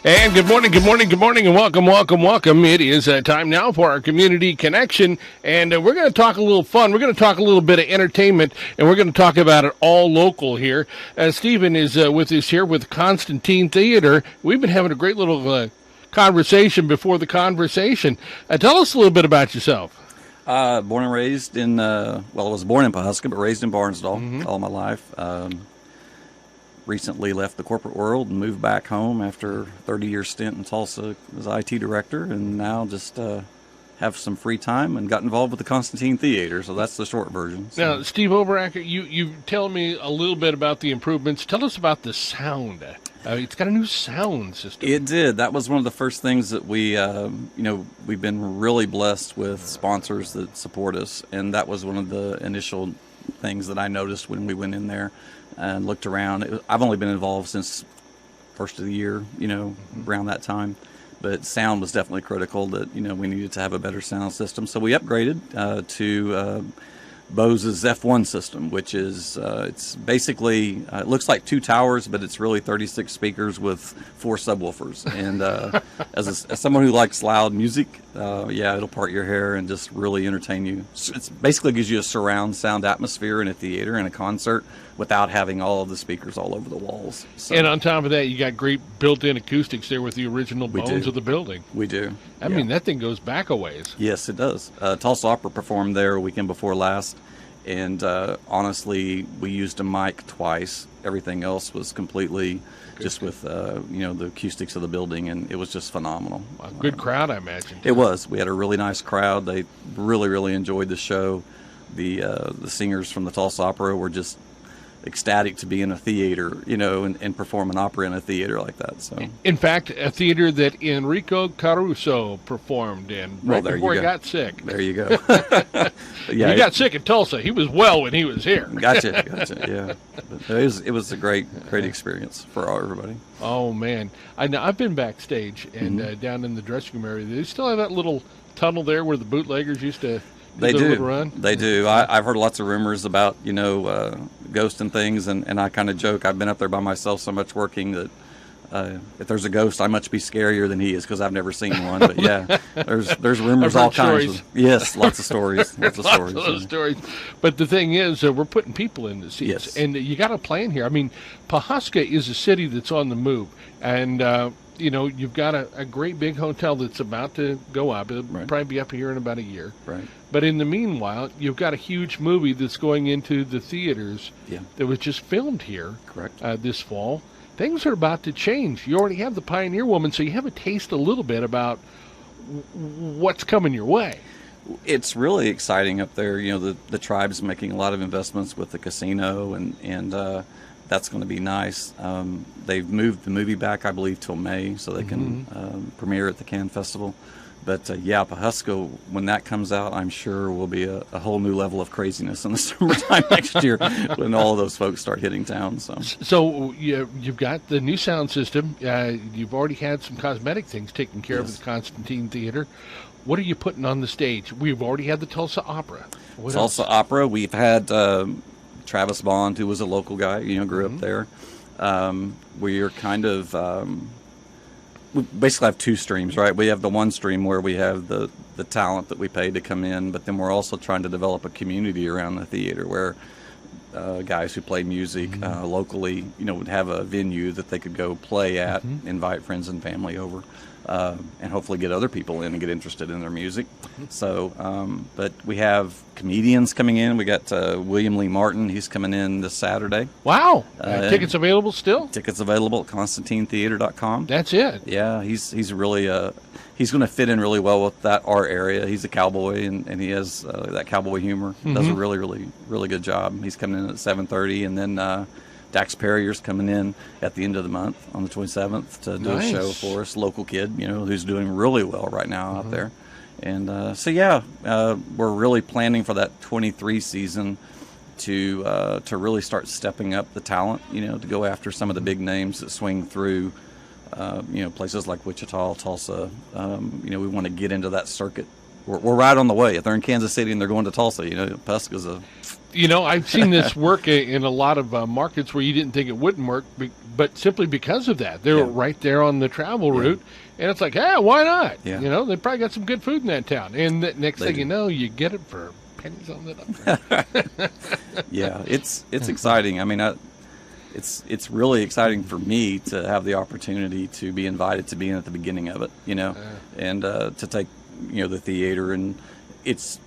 And good morning, and welcome. It is time now for our Community Connection, and we're going to talk a little fun. We're going to talk a little bit of entertainment, and we're going to talk about it all local here. Stephen is with us here with Constantine Theater. We've been having a great little conversation before the conversation. Tell us a little bit about yourself. Born and raised in, I was born in Pawhuska, but raised in Barnesdall all my life. Recently left the corporate world and moved back home after a 30-year stint in Tulsa as IT director, and now just have some free time and got involved with the Constantine Theater, so that's the short version. So. Now, Steve Overacker, you tell me a little bit about the improvements. Tell us about the sound. It's got a new sound system. It did. That was one of the first things that we, we've been really blessed with sponsors that support us, and that was one of the initial things that I noticed when we went in there and looked around. I've only been involved since first of the year, around that time. But sound was definitely critical that, we needed to have a better sound system. So we upgraded to Bose's F1 system, which is, it's basically, it looks like two towers, but it's really 36 speakers with 4 subwoofers. And as someone who likes loud music, it'll part your hair and just really entertain you. It basically gives you a surround sound atmosphere in a theater and a concert without having all of the speakers all over the walls. So. And on top of that, you got great built-in acoustics there with the original bones of the building. We do. I mean, that thing goes back a ways. Yes, it does. Tulsa Opera performed there a weekend before last, and honestly, we used a mic twice. Everything else was completely just with, the acoustics of the building, and it was just phenomenal. A good crowd, I imagine. It was. We had a really nice crowd. They really, really enjoyed the show. The singers from the Tulsa Opera were just ecstatic to be in a theater, and perform an opera in a theater like that. So, in fact, a theater that Enrico Caruso performed in before he got sick. There you go. He got sick in Tulsa. He was well when he was here. Gotcha. Yeah, but it was a great experience for everybody. Oh man, I've been backstage and down in the dressing room area. They still have that little tunnel there where the bootleggers used to. They do. Run? They do. I've heard lots of rumors about, ghosts and things, and I kind of joke. I've been up there by myself so much working that if there's a ghost, I must be scarier than he is because I've never seen one. But yeah, there's rumors, all kinds. Yes, lots of stories. Lots of stories. But the thing is, we're putting people in the seats, and you got a plan here. I mean, Pawhuska is a city that's on the move, and you've got a great big hotel that's about to go up. It'll probably be up here in about a year. Right. But in the meanwhile, you've got a huge movie that's going into the theaters that was just filmed here. Correct. This fall. Things are about to change. You already have the Pioneer Woman, so you have a taste a little bit about what's coming your way. It's really exciting up there. The tribe's making a lot of investments with the casino, and that's going to be nice. They've moved the movie back, I believe, till May, so they can premiere at the Cannes Festival. But Pawhuska, when that comes out, I'm sure will be a whole new level of craziness in the summertime next year when all of those folks start hitting town. So you've got the new sound system. You've already had some cosmetic things taken care of at the Constantine Theater. What are you putting on the stage? We've already had the Tulsa Opera. What else? Tulsa Opera. We've had Travis Bond, who was a local guy, grew up there. We're kind of... we basically have two streams, right? We have the one stream where we have the talent that we pay to come in, but then we're also trying to develop a community around the theater where guys who play music locally, would have a venue that they could go play at, invite friends and family over, and hopefully get other people in and get interested in their music. So, but we have comedians coming in. We got William Lee Martin. He's coming in this Saturday. Wow. Tickets available still? Tickets available at ConstantineTheater.com. That's it. Yeah, he's really he's going to fit in really well with our area. He's a cowboy, and he has that cowboy humor. Does a really, really, really good job. He's coming in at 7:30, and then Dax Perrier's coming in at the end of the month on the 27th to do a show for us. Local kid, who's doing really well right now out there. And we're really planning for that 23 season to really start stepping up the talent, to go after some of the big names that swing through, places like Wichita, Tulsa. We want to get into that circuit. We're right on the way. If they're in Kansas City and they're going to Tulsa, Pawhuska's a... I've seen this work in a lot of markets where you didn't think it wouldn't work, but simply because of that, they were Yeah. right there on the travel route, and it's like, hey, why not? Yeah. You know, they probably got some good food in that town, and the next They thing do. you know, you get it for pennies on the dollar. Yeah, it's exciting. I mean, it's really exciting for me to have the opportunity to be invited to be in at the beginning of it, you know, and to take, you know, the theater, and it's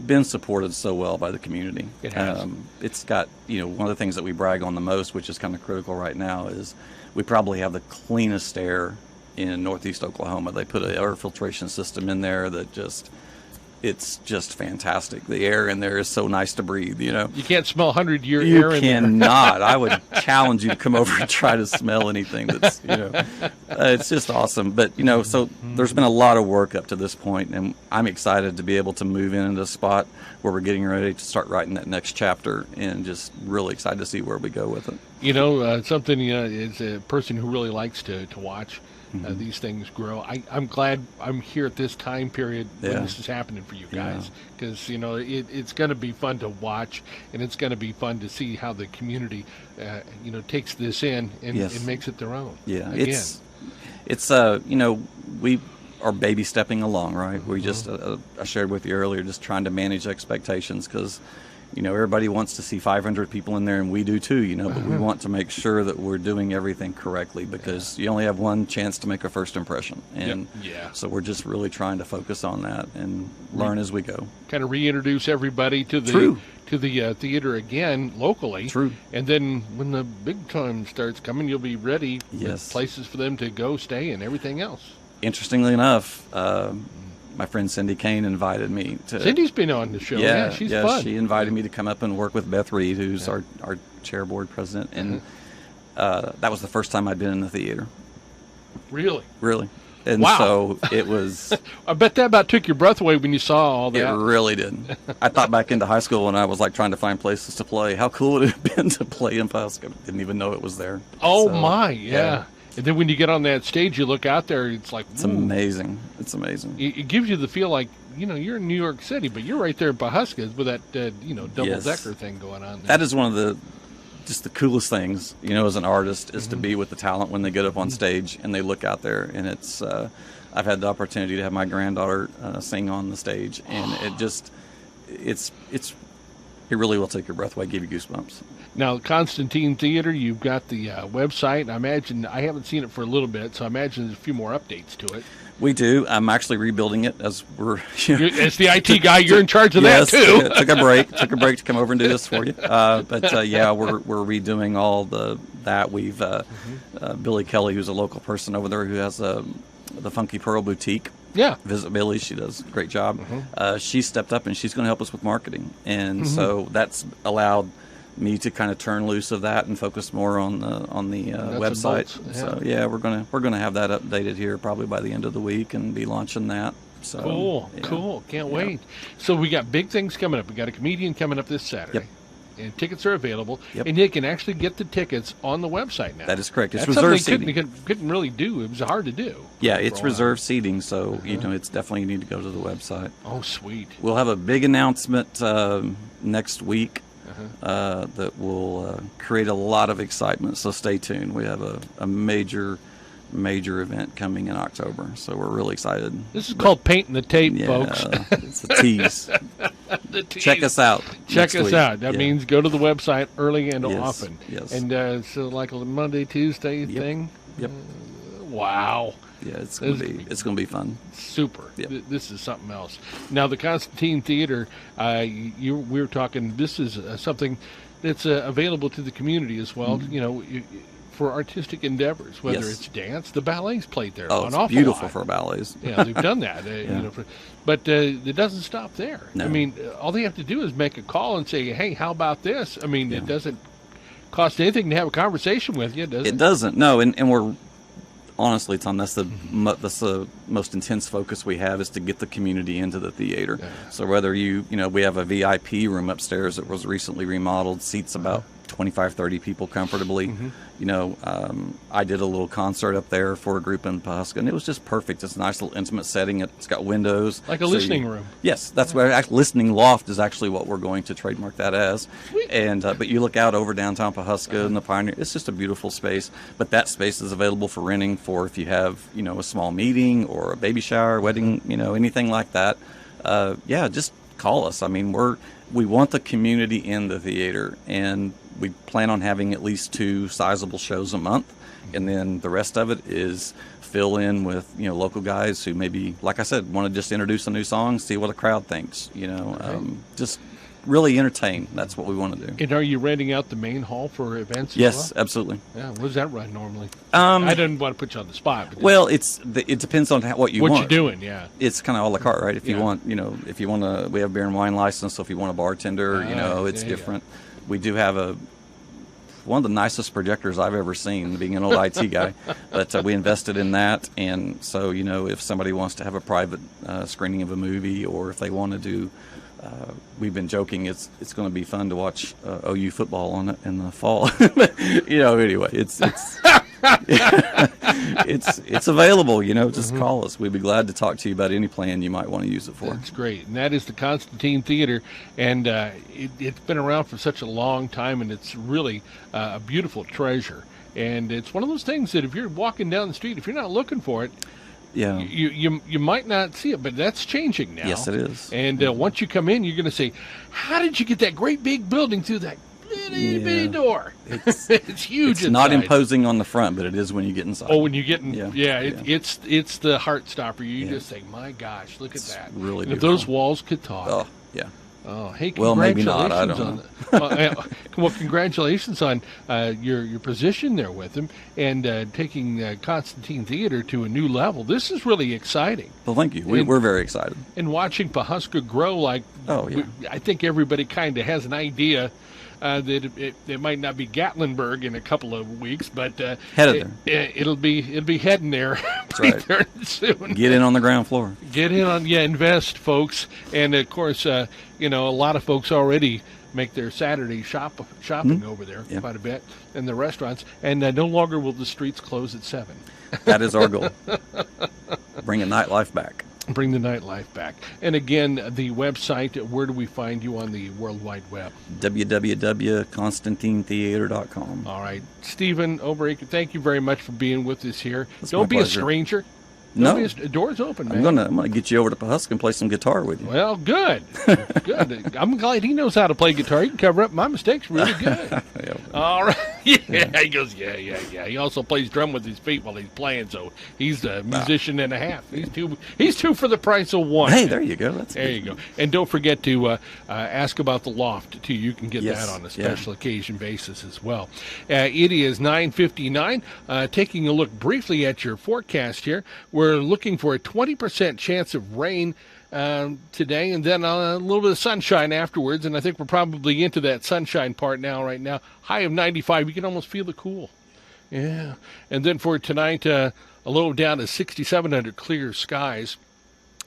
been supported so well by the community. It has. It's got, you know, one of the things that we brag on the most, which is kind of critical right now, is we probably have the cleanest air in Northeast Oklahoma. They put an air filtration system in there that it's just fantastic. The air in there is so nice to breathe, you know. You can't smell 100-year You air in there. cannot. I would challenge you to come over and try to smell anything that's, you know, it's just awesome. But, you know, so there's been a lot of work up to this point, and I'm excited to be able to move into a spot where we're getting ready to start writing that next chapter, and just really excited to see where we go with it. You know, something, is a person who really likes to watch these things grow. I'm glad I'm here at this time period when Yeah. this is happening for you guys, because, you know, it's going to be fun to watch, and it's going to be fun to see how the community, you know, takes this in and, Yes. and makes it their own. Yeah, Again. it's you know, we are baby stepping along, right? We just I shared with you earlier, just trying to manage expectations, because, you know, everybody wants to see 500 people in there, and we do too, you know, but we want to make sure that we're doing everything correctly, because you only have one chance to make a first impression, and Yeah. so we're just really trying to focus on that and learn as we go. Kind of reintroduce everybody to the True. theater again locally. True. And then when the big time starts coming, you'll be ready Yes. with places for them to go, stay, and everything else. Interestingly enough, my friend Cindy Kane invited me to. Cindy's been on the show. Yeah, she's fun. She invited me to come up and work with Beth Reed, who's our chair board president, and that was the first time I'd been in the theater. Really? Really. And Wow. so it was, I bet that about took your breath away when you saw all it that. really did. I thought back into high school when I was like trying to find places to play. How cool would it have been to play in Pasco? Didn't even know it was there. Oh, So, my, yeah. And then when you get on that stage, you look out there, it's like, It's ooh. amazing. It's amazing. It gives you the feel like, you know, you're in New York City, but you're right there in Pawhuska with that, you know, double-decker thing going on there. That is one of the just the coolest things, you know, as an artist, is to be with the talent when they get up on stage and they look out there. And it's I've had the opportunity to have my granddaughter sing on the stage, and it just it really will take your breath away, give you goosebumps. Now, Constantine Theater, you've got the website. I imagine, I haven't seen it for a little bit, so I imagine there's a few more updates to it. We do. I'm actually rebuilding it as we're. You know, As the IT guy, you're in charge of yes, that, too. Took a break to come over and do this for you. But yeah, we're redoing all that. We've Billy Kelly, who's a local person over there, who has the Funky Pearl Boutique. Yeah. Visit Billy. She does a great job. She stepped up and she's going to help us with marketing, and so that's allowed me to kind of turn loose of that and focus more on the website. bolts, So yeah, we're gonna have that updated here probably by the end of the week and be launching that. So Cool. Can't wait. So we got big things coming up. We got a comedian coming up this Saturday. Yep. And tickets are available. Yep. And you can actually get the tickets on the website now. That is correct. It's That's reserved something seating. couldn't really do. It was hard to do. Yeah, for it's a while. reserved seating, so you know it's definitely, you need to go to the website. Oh, sweet. We'll have a big announcement next week that will create a lot of excitement. So stay tuned. We have a major event coming in October, so we're really excited. This is called painting the tape, Yeah, folks. it's a tease. The tease. Check us out. Check next us week. out. That Yeah. means go to the website early and Yes, often. yes. And so like a Monday, Tuesday thing. Yep. Wow. Yeah, it's This gonna is be it's gonna be fun. Super. Yep. This is something else. Now, the Constantine Theater, we were talking, this is something that's available to the community as well, you know, for artistic endeavors, whether Yes. it's dance. The ballet's played there Oh, an it's awful beautiful lot. for ballets. Yeah, they've done that. You know, but it doesn't stop there. No. I mean, all they have to do is make a call and say, hey, how about this? I mean, it doesn't cost anything to have a conversation with you, does it? It doesn't. No, and we're honestly, Tom, that's the most intense focus we have, is to get the community into the theater. Yeah. So whether you know, we have a VIP room upstairs that was recently remodeled, seats about 25, 30 people comfortably. Mm-hmm. You know, I did a little concert up there for a group in Pawhuska, and it was just perfect. It's a nice little intimate setting. It's got windows. Like a listening room. Yes, that's where listening loft is actually what we're going to trademark that as. Sweet. And but you look out over downtown Pawhuska and the Pioneer. It's just a beautiful space. But that space is available for renting for if you have, you know, a small meeting or a baby shower, wedding, you know, anything like that. Yeah, just call us. I mean, we want the community in the theater, and we plan on having at least 2 sizable shows a month, and then the rest of it is fill in with, you know, local guys who maybe, like I said, want to just introduce a new song, see what the crowd thinks, you know, just really entertain. That's what we want to do. And are you renting out the main hall for events? Yes, as well? absolutely. Yeah, what does that run normally? I didn't want to put you on the spot. But Well, it depends on what you want. what you're doing, yeah. It's kind of a la carte, right? If you Yeah. want, you know, if you want to, we have beer and wine license, so if you want a bartender, you know, it's different. We do have one of the nicest projectors I've ever seen, being an old IT guy, but we invested in that, and so, you know, if somebody wants to have a private screening of a movie, or if they want to do, we've been joking, it's going to be fun to watch OU football on it in the fall. You know, anyway, it's it's available, you know, just call us. We'd be glad to talk to you about any plan you might want to use it for. That's great. And that is the Constantine Theater, and it's been around for such a long time, and it's really a beautiful treasure. And it's one of those things that if you're walking down the street, if you're not looking for it, Yeah. you might not see it, but that's changing now. Yes, it is. And once you come in, you're going to say, how did you get that great big building through that little bitty door? It's huge. It's not inside. imposing on the front, but it is when you get inside. Oh, when you get in, Yeah. it's the heart stopper. You just think, my gosh, look at that. really and if beautiful. those walls could talk. Oh, yeah. Oh, hey, Well, maybe congratulations not. I don't on know. well, congratulations on your position there with him, and taking Constantine Theater to a new level. This is really exciting. Well, thank you. We're very excited. And watching Pawhuska grow, like, Oh, yeah. I think everybody kind of has an idea that it might not be Gatlinburg in a couple of weeks, but Headed it'll be heading there right. pretty darn soon. Get in on the ground floor. Get in on, invest, folks. And of course, you know, a lot of folks already make their Saturday shopping over there quite a bit in the restaurants. And no longer will the streets close at 7. That is our goal. Bring a nightlife back. Bring the nightlife back. And again, the website, where do we find you on the World Wide Web? www.constantinetheater.com. All right. Stephan Overacker, thank you very much for being with us here. It's Don't my be pleasure. a stranger. No. Don't be door's open, man. I'm gonna get you over to Pawhuska and play some guitar with you. Well, good. Good. I'm glad he knows how to play guitar. He can cover up my mistakes really good. Yeah. All right. Yeah, he goes, yeah. He also plays drum with his feet while he's playing, so he's a musician and a half. He's two for the price of one. Hey, there you go. There you go. And don't forget to ask about the loft, too. You can get Yes, that on a special occasion basis as well. It is 9:59. Taking a look briefly at your forecast here, we're looking for a 20% chance of rain today, and then a little bit of sunshine afterwards. And I think we're probably into that sunshine part right now. High of 95. You can almost feel the cool. Yeah. And then for tonight, a low down to 67 under clear skies.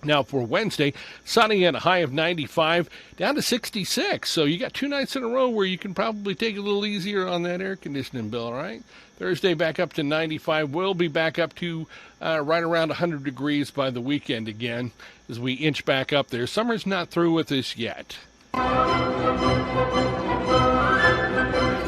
Now for Wednesday, sunny and a high of 95, down to 66. So you got 2 nights in a row where you can probably take it a little easier on that air conditioning bill, all right? Thursday back up to 95. We'll be back up to right around 100 degrees by the weekend again as we inch back up there. Summer's not through with us yet.